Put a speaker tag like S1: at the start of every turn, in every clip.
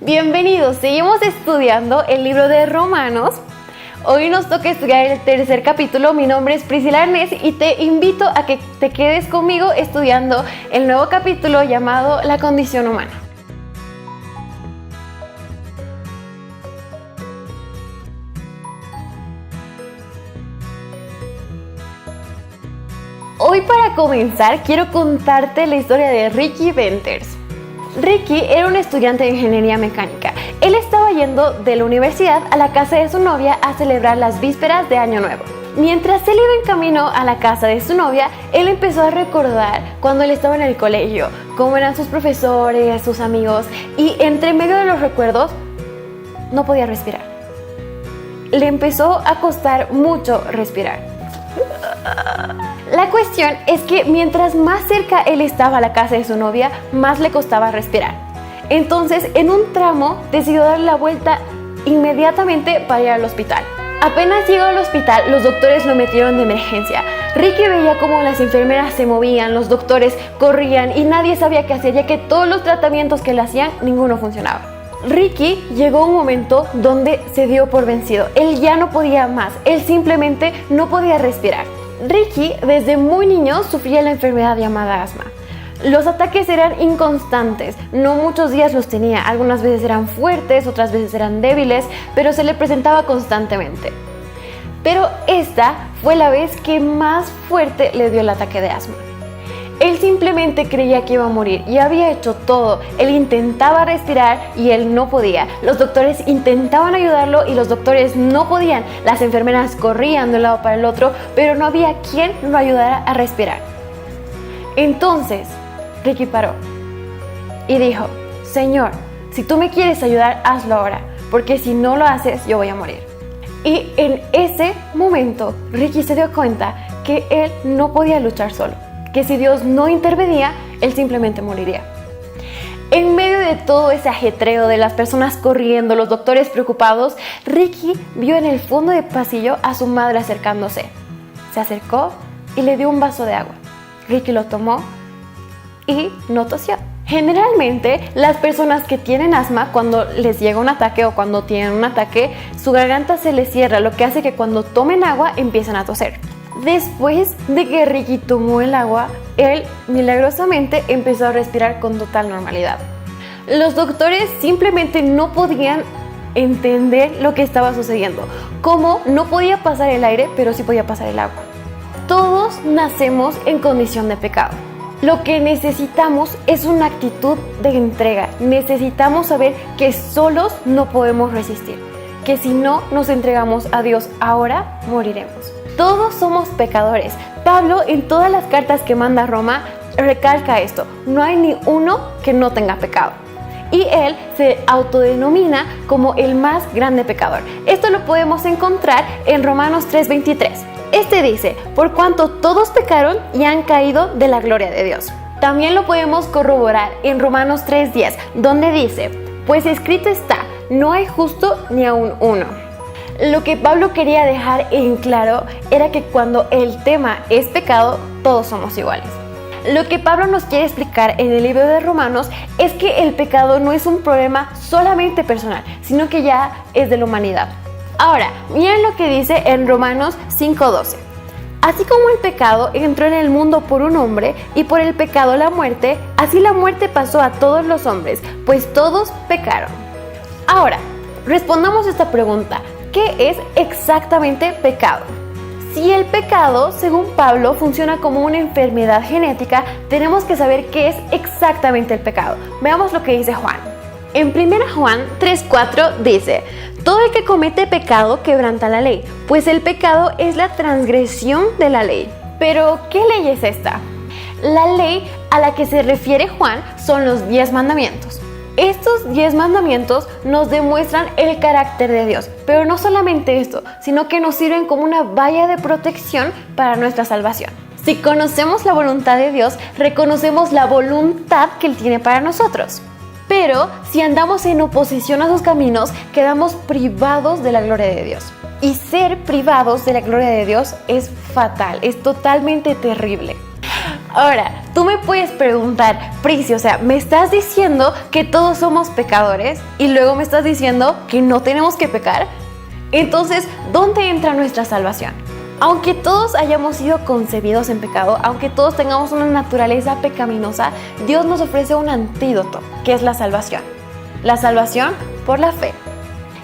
S1: Bienvenidos, seguimos estudiando el libro de Romanos. Hoy nos toca estudiar el tercer capítulo. Mi nombre es Priscila Arnés y te invito a que te quedes conmigo estudiando el nuevo capítulo llamado La condición humana. Hoy, para comenzar, quiero contarte la historia de Ricky Venters. Ricky era un estudiante de ingeniería mecánica. Él estaba yendo de la universidad a la casa de su novia a celebrar las vísperas de Año Nuevo. Mientras él iba en camino a la casa de su novia, él empezó a recordar cuando él estaba en el colegio, cómo eran sus profesores, sus amigos, y entre medio de los recuerdos, no podía respirar. Le empezó a costar mucho respirar. La cuestión es que mientras más cerca él estaba a la casa de su novia, más le costaba respirar. Entonces, en un tramo, decidió dar la vuelta inmediatamente para ir al hospital. Apenas llegó al hospital, los doctores lo metieron de emergencia. Ricky veía cómo las enfermeras se movían, los doctores corrían y nadie sabía qué hacer, ya que todos los tratamientos que le hacían, ninguno funcionaba. Ricky llegó a un momento donde se dio por vencido. Él ya no podía más, él simplemente no podía respirar. Ricky desde muy niño sufría la enfermedad llamada asma. Los ataques eran inconstantes, no muchos días los tenía, algunas veces eran fuertes, otras veces eran débiles, pero se le presentaba constantemente. Pero esta fue la vez que más fuerte le dio el ataque de asma. Él simplemente creía que iba a morir y había hecho todo. Él intentaba respirar y él no podía. Los doctores intentaban ayudarlo y los doctores no podían. Las enfermeras corrían de un lado para el otro, pero no había quien lo ayudara a respirar. Entonces, Ricky paró y dijo: Señor, si tú me quieres ayudar, hazlo ahora, porque si no lo haces, yo voy a morir. Y en ese momento, Ricky se dio cuenta que él no podía luchar solo, que si Dios no intervenía, él simplemente moriría. En medio de todo ese ajetreo de las personas corriendo, los doctores preocupados, Ricky vio en el fondo del pasillo a su madre acercándose. Se acercó y le dio un vaso de agua. Ricky lo tomó y no tosió. Generalmente, las personas que tienen asma, cuando les llega un ataque o cuando tienen un ataque, su garganta se les cierra, lo que hace que cuando tomen agua empiezan a toser. Después de que Ricky tomó el agua, él milagrosamente empezó a respirar con total normalidad. Los doctores simplemente no podían entender lo que estaba sucediendo. Cómo no podía pasar el aire, pero sí podía pasar el agua. Todos nacemos en condición de pecado. Lo que necesitamos es una actitud de entrega. Necesitamos saber que solos no podemos resistir, que si no nos entregamos a Dios ahora, moriremos. Todos somos pecadores. Pablo, en todas las cartas que manda a Roma, recalca esto: no hay ni uno que no tenga pecado. Y él se autodenomina como el más grande pecador. Esto lo podemos encontrar en Romanos 3:23. Este dice: por cuanto todos pecaron y han caído de la gloria de Dios. También lo podemos corroborar en Romanos 3:10, donde dice: pues escrito está, no hay justo ni aun uno. Lo que Pablo quería dejar en claro era que cuando el tema es pecado, todos somos iguales. Lo que Pablo nos quiere explicar en el libro de Romanos es que el pecado no es un problema solamente personal, sino que ya es de la humanidad. Ahora, miren lo que dice en Romanos 5:12. Así como el pecado entró en el mundo por un hombre y por el pecado la muerte, así la muerte pasó a todos los hombres, pues todos pecaron. Ahora, respondamos esta pregunta: ¿qué es exactamente pecado? Si el pecado, según Pablo, funciona como una enfermedad genética, tenemos que saber qué es exactamente el pecado. Veamos lo que dice Juan. En 1 Juan 3:4 dice: todo el que comete pecado quebranta la ley, pues el pecado es la transgresión de la ley. Pero, ¿qué ley es esta? La ley a la que se refiere Juan son los 10 mandamientos. Estos 10 mandamientos nos demuestran el carácter de Dios, pero no solamente esto, sino que nos sirven como una valla de protección para nuestra salvación. Si conocemos la voluntad de Dios, reconocemos la voluntad que Él tiene para nosotros. Pero si andamos en oposición a sus caminos, quedamos privados de la gloria de Dios. Y ser privados de la gloria de Dios es fatal, es totalmente terrible. Ahora, tú me puedes preguntar, Prisi, o sea, ¿me estás diciendo que todos somos pecadores y luego me estás diciendo que no tenemos que pecar? Entonces, ¿dónde entra nuestra salvación? Aunque todos hayamos sido concebidos en pecado, aunque todos tengamos una naturaleza pecaminosa, Dios nos ofrece un antídoto, que es la salvación. La salvación por la fe.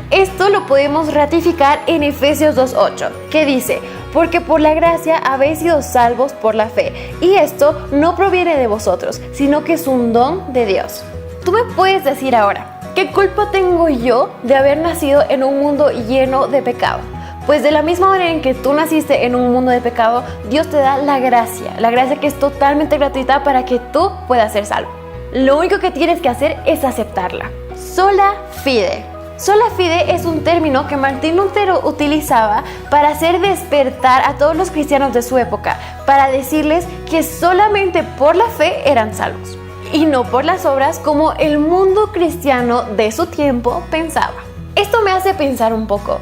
S1: Esto lo podemos ratificar en Efesios 2:8, que dice: porque por la gracia habéis sido salvos por la fe, y esto no proviene de vosotros, sino que es un don de Dios. Tú me puedes decir ahora, ¿qué culpa tengo yo de haber nacido en un mundo lleno de pecado? Pues de la misma manera en que tú naciste en un mundo de pecado, Dios te da la gracia que es totalmente gratuita para que tú puedas ser salvo. Lo único que tienes que hacer es aceptarla. Sola fide. Sola fide es un término que Martín Lutero utilizaba para hacer despertar a todos los cristianos de su época, para decirles que solamente por la fe eran salvos, y no por las obras como el mundo cristiano de su tiempo pensaba. Esto me hace pensar un poco.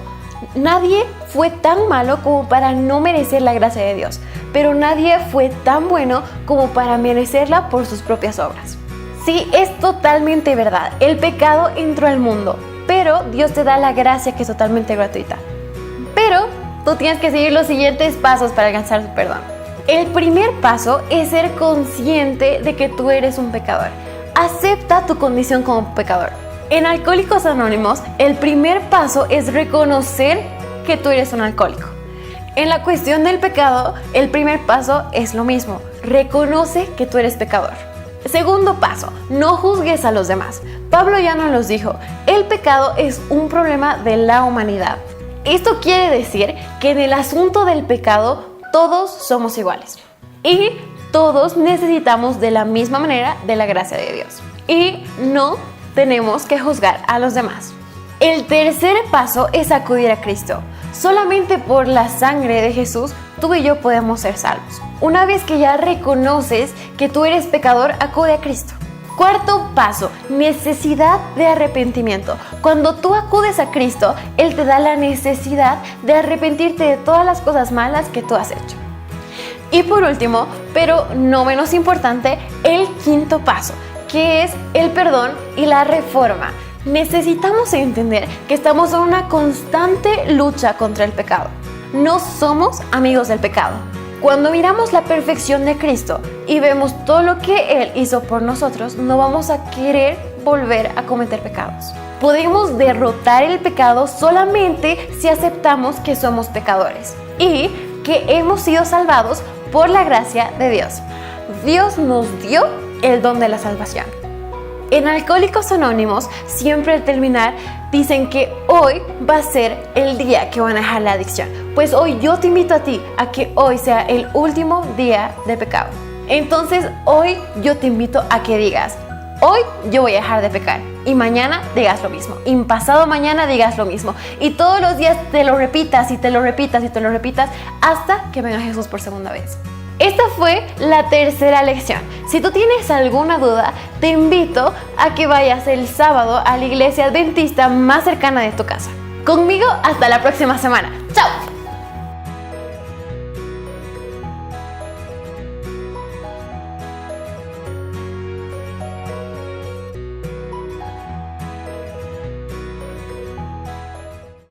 S1: Nadie fue tan malo como para no merecer la gracia de Dios, pero nadie fue tan bueno como para merecerla por sus propias obras. Sí, es totalmente verdad, el pecado entró al mundo, pero Dios te da la gracia que es totalmente gratuita. Pero tú tienes que seguir los siguientes pasos para alcanzar su perdón. El primer paso es ser consciente de que tú eres un pecador. Acepta tu condición como pecador. En Alcohólicos Anónimos, el primer paso es reconocer que tú eres un alcohólico. En la cuestión del pecado, el primer paso es lo mismo. Reconoce que tú eres pecador. Segundo paso, no juzgues a los demás. Pablo ya nos los dijo, el pecado es un problema de la humanidad. Esto quiere decir que en el asunto del pecado todos somos iguales y todos necesitamos de la misma manera de la gracia de Dios y no tenemos que juzgar a los demás. El tercer paso es acudir a Cristo. Solamente por la sangre de Jesús tú y yo podemos ser salvos. Una vez que ya reconoces que tú eres pecador, acude a Cristo. Cuarto paso, necesidad de arrepentimiento. Cuando tú acudes a Cristo, Él te da la necesidad de arrepentirte de todas las cosas malas que tú has hecho. Y por último, pero no menos importante, el quinto paso, que es el perdón y la reforma. Necesitamos entender que estamos en una constante lucha contra el pecado. No somos amigos del pecado. Cuando miramos la perfección de Cristo y vemos todo lo que Él hizo por nosotros, no vamos a querer volver a cometer pecados. Podemos derrotar el pecado solamente si aceptamos que somos pecadores y que hemos sido salvados por la gracia de Dios. Dios nos dio el don de la salvación. En Alcohólicos Anónimos, siempre al terminar, dicen que hoy va a ser el día que van a dejar la adicción. Pues hoy yo te invito a ti a que hoy sea el último día de pecado. Entonces hoy yo te invito a que digas, hoy yo voy a dejar de pecar. Y mañana digas lo mismo. Y pasado mañana digas lo mismo. Y todos los días te lo repitas y te lo repitas y te lo repitas hasta que venga Jesús por segunda vez. Esta fue la tercera lección. Si tú tienes alguna duda, te invito a que vayas el sábado a la iglesia adventista más cercana de tu casa. Conmigo hasta la próxima semana. ¡Chao!